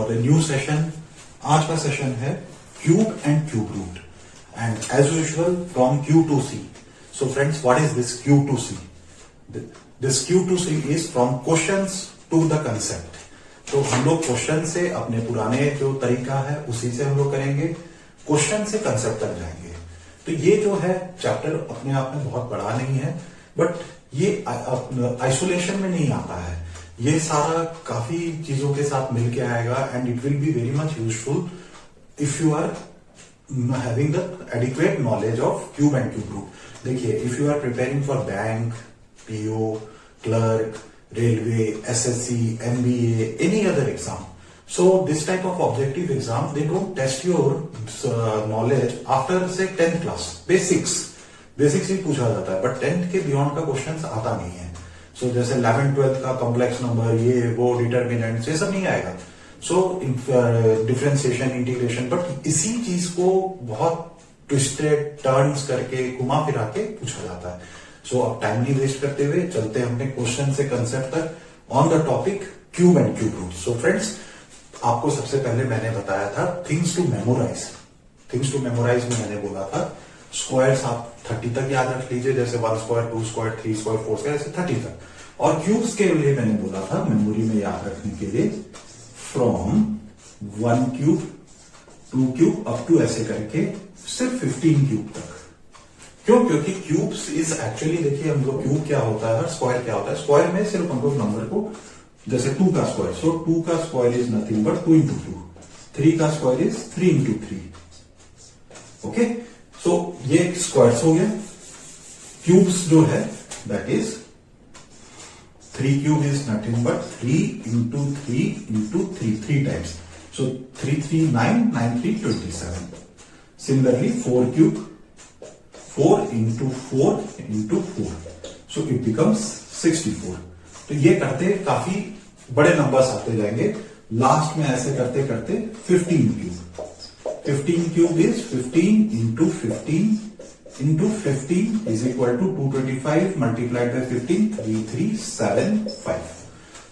The new session. आज का session है cube and cube root and as usual from Q to C. So friends, what is this Q to C? This Q to C is from questions to the concept. तो हम लोग question से अपने पुराने जो तरीका है उसी से हम लोग करेंगे, क्वेश्चन से कंसेप्ट तक जाएंगे। तो ये जो है चैप्टर अपने आप में बहुत बड़ा नहीं है, बट ये आइसोलेशन में नहीं आता है। ये सारा काफी चीजों के साथ मिलके आएगा and it will be very much useful if you are having the adequate knowledge of cube and cube root. देखिए, if you are preparing for bank, PO, clerk, railway, SSC, MBA, any other exam, so this type of objective exam, they don't test your knowledge after say 10th class. Basics ही पूछा जाता है, but 10th के beyond का question आता नहीं है। सो जैसे 11th 12th का कॉम्प्लेक्स नंबर, ये वो डिटर्मिनेंट, ये सब नहीं आएगा। सो डिफरेंशिएशन, इंटीग्रेशन, बट इसी चीज को बहुत ट्विस्टेड टर्न्स करके घुमा फिरा के पूछा जाता है। सो अब टाइम नहीं वेस्ट करते हुए चलते हैं अपने क्वेश्चन से कंसेप्ट तक on the topic cube and cube root. So friends, आपको सबसे पहले मैंने बताया था things to memorise. Things to memorise में मैंने बोला था स्क्वायर्स आप 30 तक याद रख लीजिए, जैसे 1 स्क्वायर, 2 स्क्वायर, 3 स्क्वायर, 4 स्क्वायर, ऐसे 30 तक। और क्यूब्स के लिए मैंने बोला था मेमोरी में याद रखने के लिए from 1 cube, 2 cube up to ऐसे करके सिर्फ 15 क्यूब तक। क्यों? क्योंकि क्यूब्स इज एक्चुअली, देखिए हम लोग क्यूब क्या होता है, स्क्वायर क्या होता है। स्क्वायर में सिर्फ हम लोग नंबर को, जैसे 2 का स्क्वायर, सो 2 का square is nothing but 2 into 2। 3 का square is 3 into 3। Okay, so ये स्क्वायर्स हो गया। क्यूब्स जो है that is 3 cube is nothing but 3 into 3 into 3, 3 times. So 3 3 9, 9 3 27। Similarly 4 cube, 4 into 4 into 4, so it becomes 64। तो ये करते काफी बड़े नंबर्स आते जाएंगे। लास्ट में ऐसे करते करते 15 cube. 15 cube is 15 into 15 into 15 is equal to 225 multiplied by 15, 3375।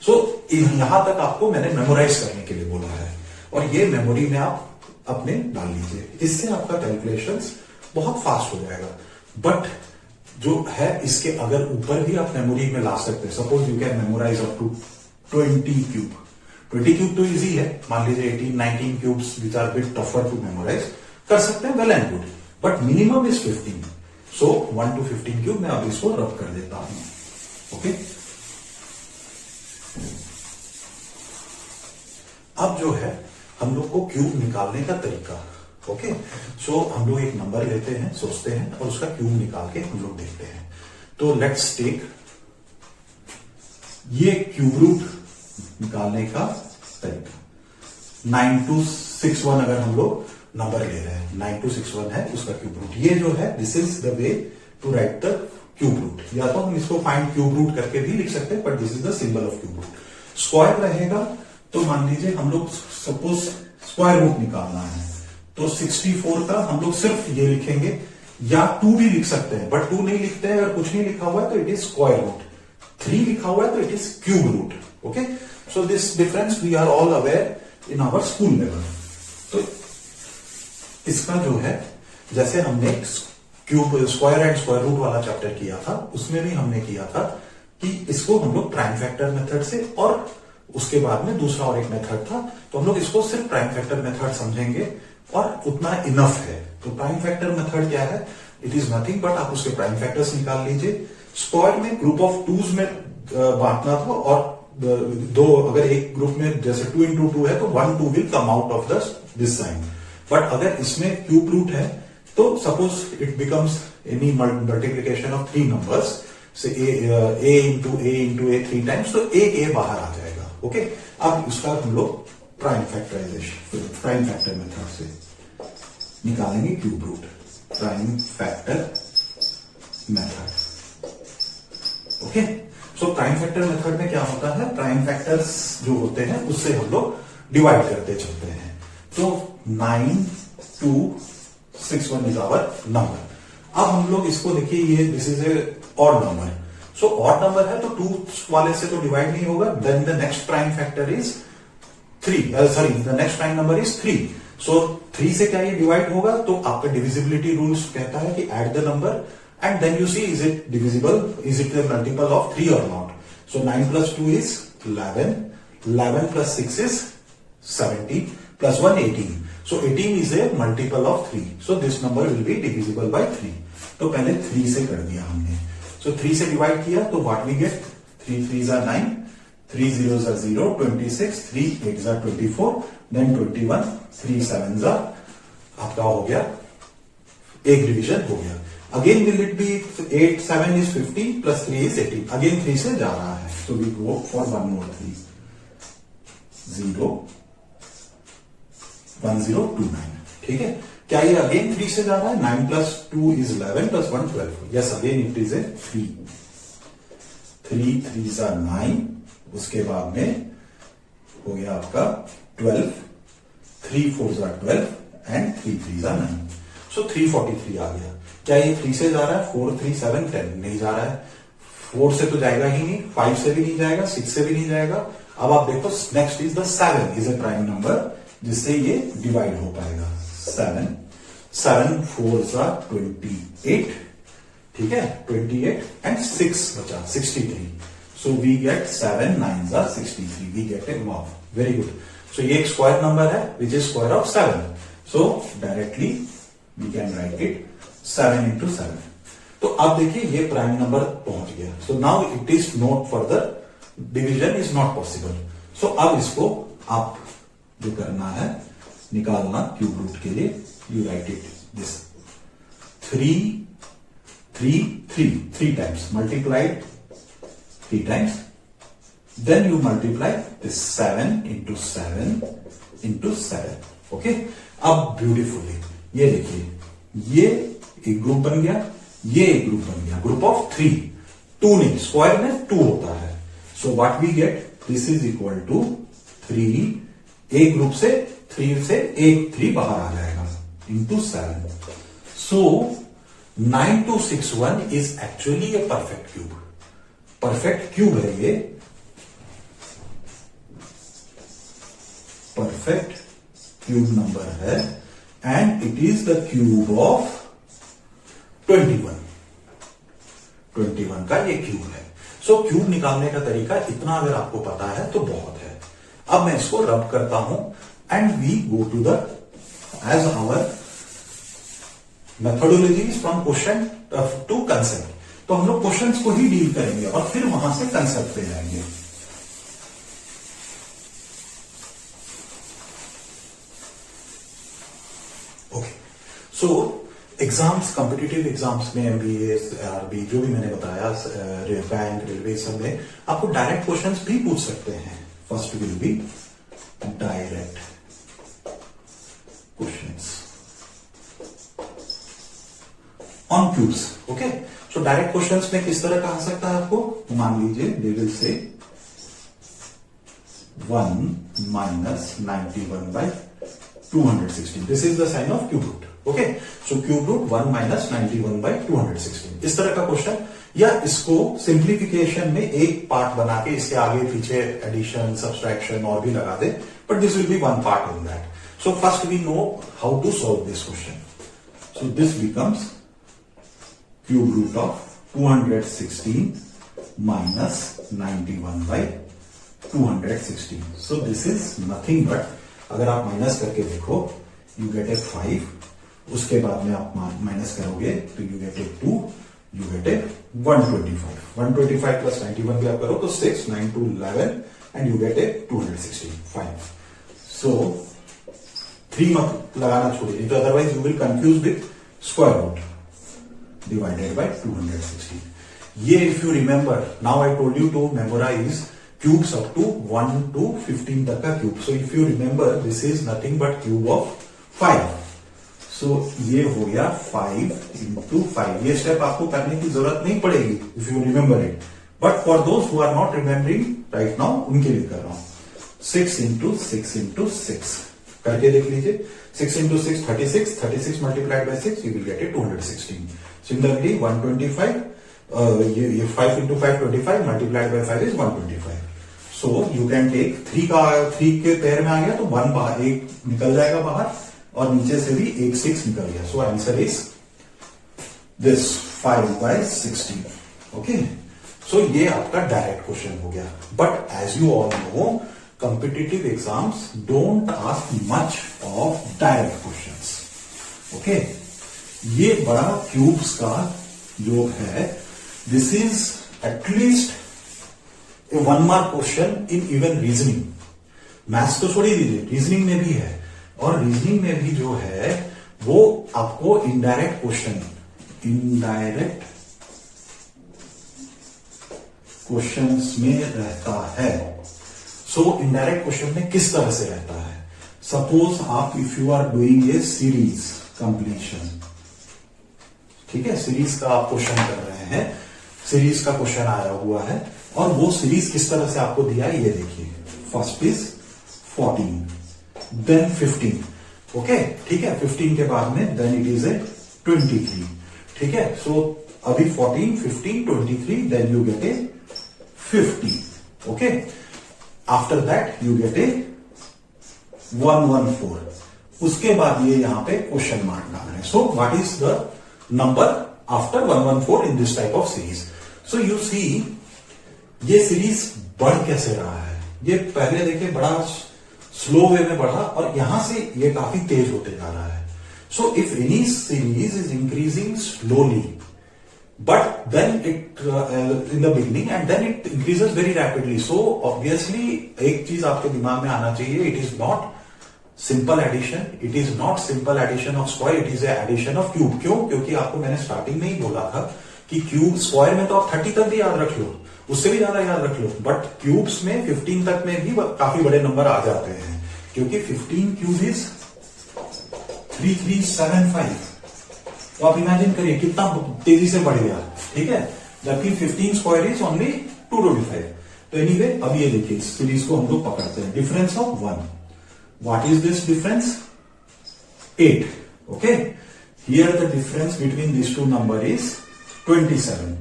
सो यहां तक आपको मैंने मेमोराइज करने के लिए बोला है और ये मेमोरी में आप अपने डाल लीजिए। इससे आपका कैलकुलेशंस बहुत फास्ट हो जाएगा। बट जो है इसके अगर ऊपर भी आप मेमोरी में ला सकते हैं। Suppose you can memorise up to 20 cube. 20 cube तो इजी है, मान लीजिए 18 19 cubes which are bit tougher to memorise कर सकते हैं, well and good, but minimum is 15। सो 1 to 15 क्यूब मैं अब इसको रब कर देता हूं। ओके, अब जो है हम लोग को क्यूब निकालने का तरीका। ओके, सो हम लोग एक नंबर लेते हैं, सोचते हैं और उसका क्यूब निकाल के हम लोग देखते हैं। तो लेट्स टेक ये क्यूब रूट निकालने का तरीका। 9261 अगर हम लोग नंबर ले रहे हैं, 9261 है उसका क्यूब रूट। ये जो है this is the way to write the cube root. या तो हम इसको फाइंड क्यूब रूट करके भी लिख सकते हैं, but this is the symbol of cube root. Square रहेगा तो मान लीजिए हम लोग सपोज स्क्वायर रूट निकालना है, तो 64 का हम लोग सिर्फ ये लिखेंगे, या 2 भी लिख सकते हैं, बट 2 नहीं लिखते हैं, अगर कुछ नहीं लिखा हुआ है तो इट इज स्क्वायर रूट। 3 लिखा हुआ है तो it is cube root. Okay, so this difference we are all aware in our school level. तो इसका जो है, जैसे हमने cube, square and square root वाला चैप्टर किया था, उसमें भी हमने किया था कि इसको हम लोग प्राइम फैक्टर मेथड से, और उसके बाद में दूसरा और एक मेथड था, तो हम लोग इसको सिर्फ प्राइम फैक्टर मेथड समझेंगे और उतना इनफ है। तो प्राइम फैक्टर मेथड क्या है? इट इज नथिंग बट आप उसके प्राइम फैक्टर्स निकाल लीजिए। स्क्वायर में ग्रुप ऑफ टूज में बांटना था, और दो, अगर एक ग्रुप में जैसे 2 इंटू 2 है तो 1 2 will come out of this sign. But अगर इसमें क्यूब रूट है तो suppose it becomes any multiplication of 3 numbers, से a इंटू ए 3 टाइम्स, तो ए बाहर आ जाएगा। ओके, अब उसका हम लोग प्राइम फैक्टर मेथड से निकालेंगे cube root. Prime factor method. Okay, so prime factor method में क्या होता है, प्राइम फैक्टर्स जो होते हैं उससे हम लोग डिवाइड करते चलते हैं। तो 9261 इज आवर नंबर। अब हम लोग इसको देखिए, ये this is a odd number. So odd number है तो 2 वाले से तो डिवाइड नहीं होगा। Then the next prime factor is 3, sorry the next prime number is 3. So 3 से क्या ये डिवाइड होगा, तो आपका डिविजिबिलिटी रूल्स कहता है कि add the number and then you see is it divisible, is it the multiple of 3 और not. So 9 plus 2 is 11, 11 plus 6 is 17 plus 1 18. So 18 is a multiple of 3. So this number will be divisible by 3. तो पहले 3 से कर दिया हमने. So 3 से divide किया तो what we get, 3 3s are 9, 3 zeros are 0, 26, 3 8s are 24, then 21, 3 7s are आपका हो गया, एक डिवीजन हो गया. Again will it be 8 7 is 50 plus 3 is 18. Again 3 से जा रहा है. So we go for one more 3. 0 1 0 2 9. ठीक है. क्या ये अगेन 3 से जा रहा है? 9 plus 2 is 11 plus 1 12. Yes, again it is a 3. 3 3s are 9. उसके बाद में हो गया आपका 12. 3 4s are 12 and 3 3s are 9. So 343 आ गया. क्या ये 3 से जा रहा है? 4 3 7 10 नहीं जा रहा है. 4 से तो जाएगा ही नहीं, 5 से भी नहीं जाएगा, 6 से भी नहीं जाएगा. अब आप देखो next is the 7 is a prime number जिससे ये डिवाइड हो पाएगा. 7 7 4s are 28. ठीक है, 28 एंड 6 बचा 63. So we get 7 9s are 63. We get a wow. Very good. So ये एक स्क्वायर नंबर है which is square of 7. So directly we can write it 7 into 7. तो अब देखिए ये प्राइम नंबर पहुंच गया. So now it is not further division is not possible. So अब इसको आप जो करना है निकालना क्यूब रूट के लिए, you write it this 3 3 3 3 times multiplied 3 times, then you multiply this 7 into 7 into 7. Okay. अब ब्यूटीफुली ये देखिए ये एक ग्रुप बन गया, ये एक ग्रुप बन गया, ग्रुप ऑफ 3. 2 नहीं, स्क्वायर में 2 होता है. So what we get, this is equal to 3. एक ग्रुप से 3 से एक 3 बाहर आ जाएगा into 7. So 9261 is actually a perfect cube. Perfect cube है ये, परफेक्ट क्यूब नंबर है and it is the cube of 21. 21 का ये क्यूब है. सो क्यूब निकालने का तरीका इतना अगर आपको पता है तो बहुत है. अब मैं इसको रब करता हूं and we go to the as our methodology from question to concept. तो हम लोग क्वेश्चंस को ही डील करेंगे और फिर वहां से कंसेप्ट पे जाएंगे. ओके. सो एग्जाम्स, कॉम्पिटिटिव एग्जाम्स में एमबीए आरबी जो भी मैंने बताया, बैंक रेलवे सब में आपको डायरेक्ट क्वेश्चंस भी पूछ सकते हैं. First will be direct questions on cubes. Okay. So direct questions में किस तरह का आ सकता है आपको, मान लीजिए they will say 1 minus 91 by 216. This is the sign of cube root. Okay. So cube root 1 minus 91 by 216. इस तरह का क्वेश्चन, या इसको सिंप्लीफिकेशन में एक पार्ट बना के इसके आगे पीछे एडिशन सब्सट्रैक्शन और भी लगा दे, but this will be one part in that. So first we know how to solve this question. So this becomes cube root of 216 minus 91 by 216. So this is nothing but, अगर आप minus करके देखो you get ए 5, उसके बाद में आप minus करोगे तो you get a 2, you get a 125. 125 plus 91 भी आप करो तो 6, 9 to 11 and you get a 216. Fine. So 3 मत लगाना छोड़िए, नहीं तो otherwise you will confuse with square root divided by 216. ये if you remember, now I told you to memorize cubes up to 1 to 15 तक का cube. So if you remember this is nothing but cube of 5. सो ये हो गया 5 into 5. ये step आपको करने की जरूरत नहीं पड़ेगी if you remember it, but for those who are not remembering right now उनके लिए कर रहा हूं. 6 into 6 into 6 करके देख लीजिए. 6 into 6 36, 36 multiplied by 6 you will get it 216. Similarly 125, ये 5 into 5 25 multiplied by 5 is 125. So you can take 3 के पेयर में आ गया तो 1 बाहर, एक निकल जाएगा बाहर और नीचे से भी एक 6 निकल गया. So answer is this 5/16. Okay, so ये आपका डायरेक्ट क्वेश्चन हो गया. But as you all know, competitive exams don't ask much of direct questions. Okay, ये बड़ा क्यूब्स का जो है, this is at least a 1 mark question in even reasoning. Maths तो छोड़ ही दीजिए, रीजनिंग में भी है. और रीजनिंग में भी जो है वो आपको इनडायरेक्ट क्वेश्चन, इनडायरेक्ट क्वेश्चंस में रहता है. सो इनडायरेक्ट क्वेश्चन में किस तरह से रहता है? सपोज आप if you are doing a series completion, ठीक है, सीरीज का आप क्वेश्चन कर रहे हैं, सीरीज का क्वेश्चन आया हुआ है और वो सीरीज किस तरह से आपको दिया है ये देखिए. First is 14, then 15. ओके, ठीक है, 15 के बाद में देन इट इज ए 23. ठीक है, सो अभी 14, 15, 23, then you get a 50. Okay, after that you get a 114. उसके बाद ये यहां पे क्वेश्चन मार्क डाल रहे हैं. So what is the number after 114 in this type of series? So you see ये सीरीज बढ़ कैसे रहा है. ये पहले देखिए बड़ा स्लो वे में बढ़ा और यहां से ये काफी तेज होते जा रहा है. So if any series is increasing slowly but then it in the beginning and then it increases very rapidly, so obviously एक चीज आपके दिमाग में आना चाहिए, it is not simple addition, it is not simple addition of square, it is a addition of cube. क्यों? क्योंकि आपको मैंने स्टार्टिंग में ही बोला था कि क्यूब स्क्वायर में तो आप 30 तक भी याद रख लो, उससे भी ज्यादा याद रख लो, बट क्यूब्स में 15 तक में भी काफी बड़े नंबर आ जाते हैं, क्योंकि 15 क्यूब इज 3375. तो आप इमेजिन करिए कितना तेजी से बढ़ गया. ठीक है, जबकि 15 स्क्वायर इज ओनली 225. तो एनीवे अब ये देखिए इस सीरीज को हम लोग पकड़ते हैं. Difference of 1. What is this difference? 8. Okay, here the difference between this two number is 27.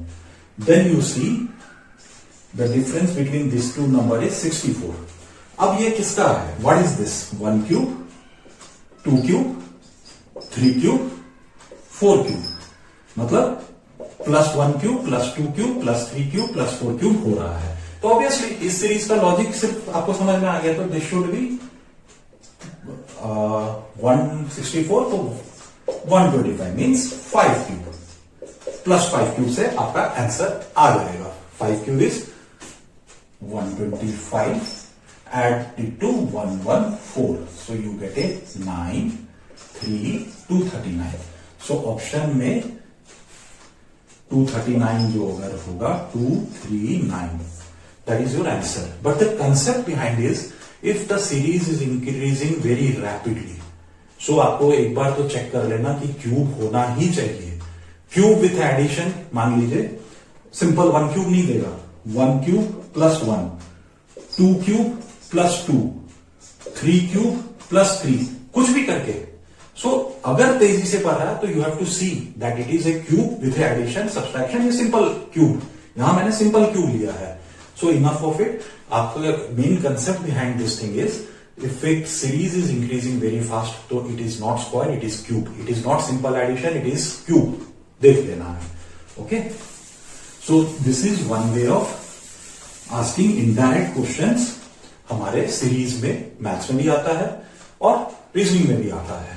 Then you see the difference between this two number is 64. अब ये किसका है? What is this? 1 cube, 2 cube, 3 cube, 4 cube. मतलब +1 cube, +2 cube, +3 cube, +4 cube हो रहा है. तो obviously इस सीरीज का लॉजिक सिर्फ आपको समझ में आ गया. तो दिस शुड बी 164, तो 125 मीन्स 5 क्यूब. +5 क्यूब से आपका आंसर आ जाएगा. 5 cube is 125, add it to 114, so you get a 9, 3, 239. So option में 239 जो अगर होगा 239, that is your answer. But the concept behind is if the series is increasing very rapidly, so आपको एक बार तो चेक कर लेना कि क्यूब होना ही चाहिए. क्यूब विथ एडिशन, मान लीजिए सिंपल 1 क्यूब नहीं देगा, 1 क्यूब +1, 2 क्यूब +2, 3 क्यूब +3, कुछ भी करके. सो अगर तेजी से पढ़ रहा है तो you have to see that it is a cube with addition, subtraction. ये सिंपल क्यूब, यहां मैंने सिंपल क्यूब लिया है. So enough of it. आपका main concept behind this thing is if a series is increasing very fast तो it is not square, it is cube. It is not simple addition, it is cube. देख लेना है. Okay, so this is one way of asking indirect questions. हमारे series में maths में भी आता है और रीजनिंग में भी आता है.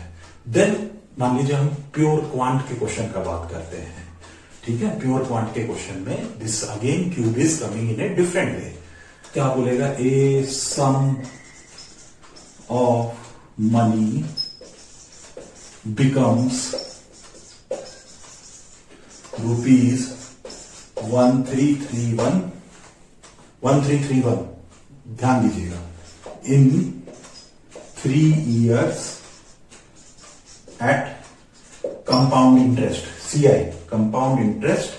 देन मान लीजिए हम प्योर क्वांट के क्वेश्चन का बात करते हैं. ठीक है, प्योर क्वांट के क्वेश्चन में this again cube is coming in a different way. क्या बोलेगा? ए सम ऑफ मनी बिकम्स रुपीज 1331. ध्यान दीजिएगा, इन 3 years at compound interest, CI, compound interest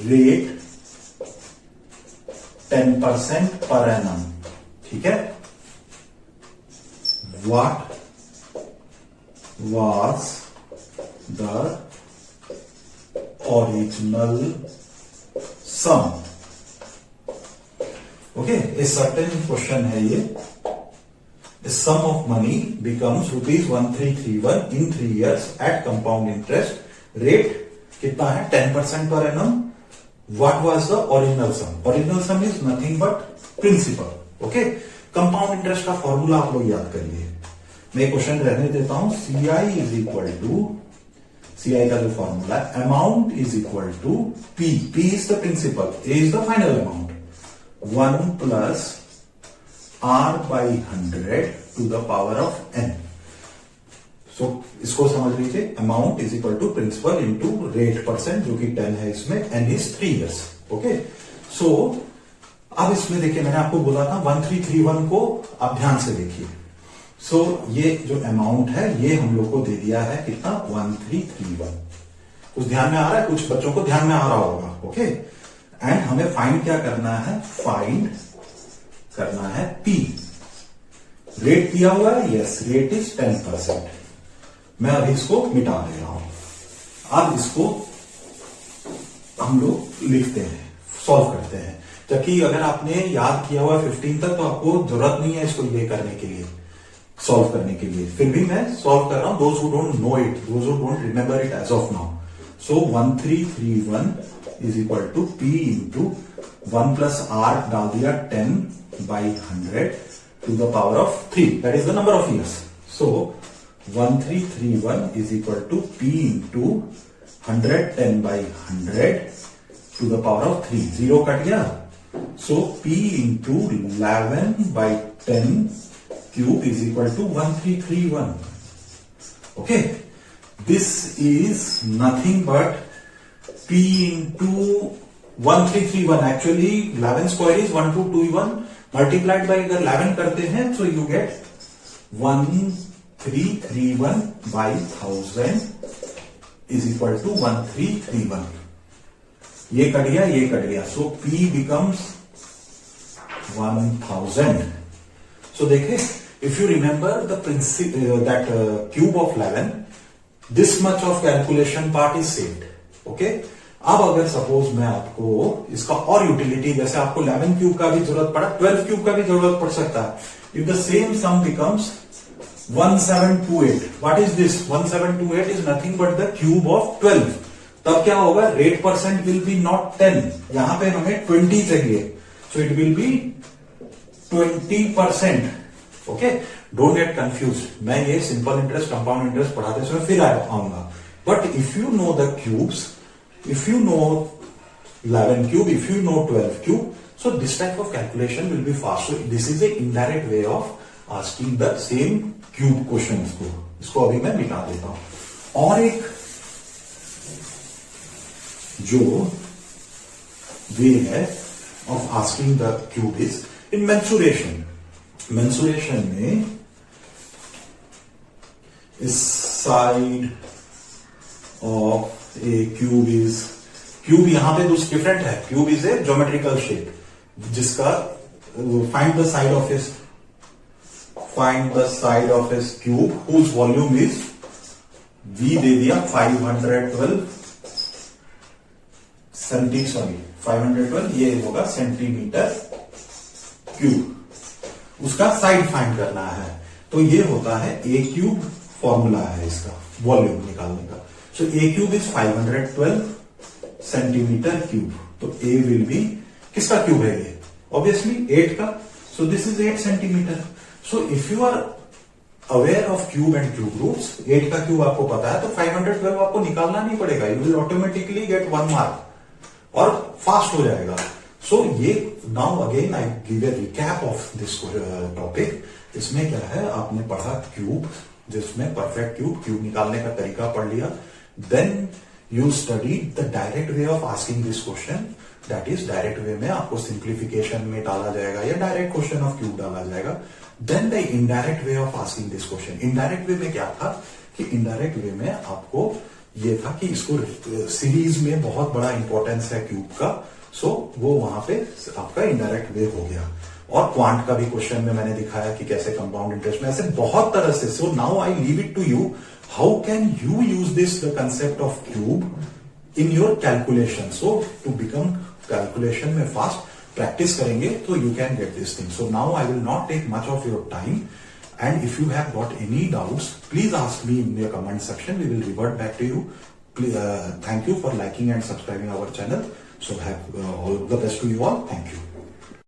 rate 10% per annum. ठीक है, what was the original sum okay, a certain question है ये, sum of money becomes ₹1331 in 3 years at compound interest rate कितना है 10% per annum. What was the original sum? Original sum is nothing but principal. Okay, compound interest का formula आप लोग याद करिए. मैं क्वेश्चन रहने देता हूं. CI is equal to, CI का जो फॉर्मूला है, amount is equal to P. P is the principal, A is the final amount. 1 plus R by 100 to the power of n. So इसको समझ लीजिए, amount is equal to principal into rate percent, जो कि 10 है इसमें, n is 3 years. Okay, so अब इसमें देखिए, मैंने आपको बोला था 1331 को आप ध्यान से देखिए. सो ये जो अमाउंट है ये हम लोग को दे दिया है कितना, 1331. कुछ ध्यान में आ रहा है? कुछ बच्चों को ध्यान में आ रहा होगा. ओके, एंड हमें फाइंड क्या करना है? फाइंड करना है P. रेट दिया हुआ है, यस, रेट इज 10%. मैं अभी इसको मिटा दे रहा हूं. अब इसको हम लोग लिखते हैं, सॉल्व करते हैं. जबकि अगर आपने याद किया हुआ 15 तक, तो आपको जरूरत नहीं है इसको ये करने के लिए, सॉल्व करने के लिए. फिर भी मैं सॉल्व कर रहा हूं. Those who don't know it, those who don't remember it as of now. So 1331 is equal to P into 1 plus R डाल दिया 10 by 100 to the power of 3. That is the number of years. So 1331 is equal to P into 110 by 100 to the power of 3. 0 cut गया. So P into 11 by 10 cube is equal to 1331. Okay. This is nothing but P into 1331. Actually 11 square is 1221. Multiplied by अगर 11 करते हैं तो you get 1331 by 1000 is equal to 1331. ये cut गया, ये cut गया. So P becomes 1000. So देखे, if you remember the principle that cube of 11, this much of calculation part is saved. Okay. अब अगर सपोज मैं आपको इसका और यूटिलिटी, जैसे आपको 11 क्यूब का भी जरूरत पड़ा, 12 क्यूब का भी जरूरत पड़ सकता है. If the same some becomes 1728, what is this? 1728 is nothing but the cube of 12. तब क्या होगा? Rate percent will be not 10, यहां पे हमें 20 चाहिए. So it will B 20%. Okay, don't get confuse. मैं ये सिंपल इंटरेस्ट, कंपाउंड इंटरेस्ट पढ़ाते समय फिर आऊंगा. But if you know the cubes, if you know 11 cube, if you know 12 cube, so this type of calculation will be fast. So this is a indirect way of asking the same cube questions को. इसको अभी मैं मिटा देता हूं. और एक जो वे है of asking the cube is in mensuration. mensuration में इस side of a cube is, cube यहां पे कुछ डिफरेंट है. Cube is a geometrical shape जिसका find the side of his cube whose volume is V दे दिया 512 512, ये होगा सेंटीमीटर क्यूब. उसका साइड फाइंड करना है. तो ये होता है A क्यूब. फॉर्मूला है इसका वॉल्यूम निकालने का. So A cube is 512 centimetre cube. तो A will be, किसका क्यूब है ये? Obviously 8 का. So this is 8 centimetre. So if you are aware of cube and cube roots, 8 का क्यूब आपको पता है, तो 512 आपको निकालना नहीं पड़ेगा. You will automatically get 1 mark और फास्ट हो जाएगा. So ये now again I give a recap of this topic. इसमें क्या है, आपने पढ़ा क्यूब, जिसमें परफेक्ट क्यूब निकालने का तरीका पढ़ लिया. Then you studied the direct way of asking this question. That is, direct way में आपको simplification में डाला जाएगा या direct question of cube डाला जाएगा. Then the indirect way of asking this question. Indirect way में क्या था कि indirect way में आपको ये था कि इसको सीरीज में बहुत बड़ा इंपॉर्टेंस है क्यूब का. सो वो वहां पे आपका इनडायरेक्ट वे हो गया. और क्वांट का भी क्वेश्चन में मैंने दिखाया कि कैसे कंपाउंड इंटरेस्ट में, ऐसे बहुत तरह से. So now I leave it to you. How can you use this the concept of cube in your calculation. So to become calculation में फास्ट, प्रैक्टिस करेंगे तो you can get this thing. So now I will not take much of your time. And if you have got any doubts, please ask me in the comment section. We will revert back to you. Thank you for liking and subscribing our channel. So have all the best to you all. Thank you.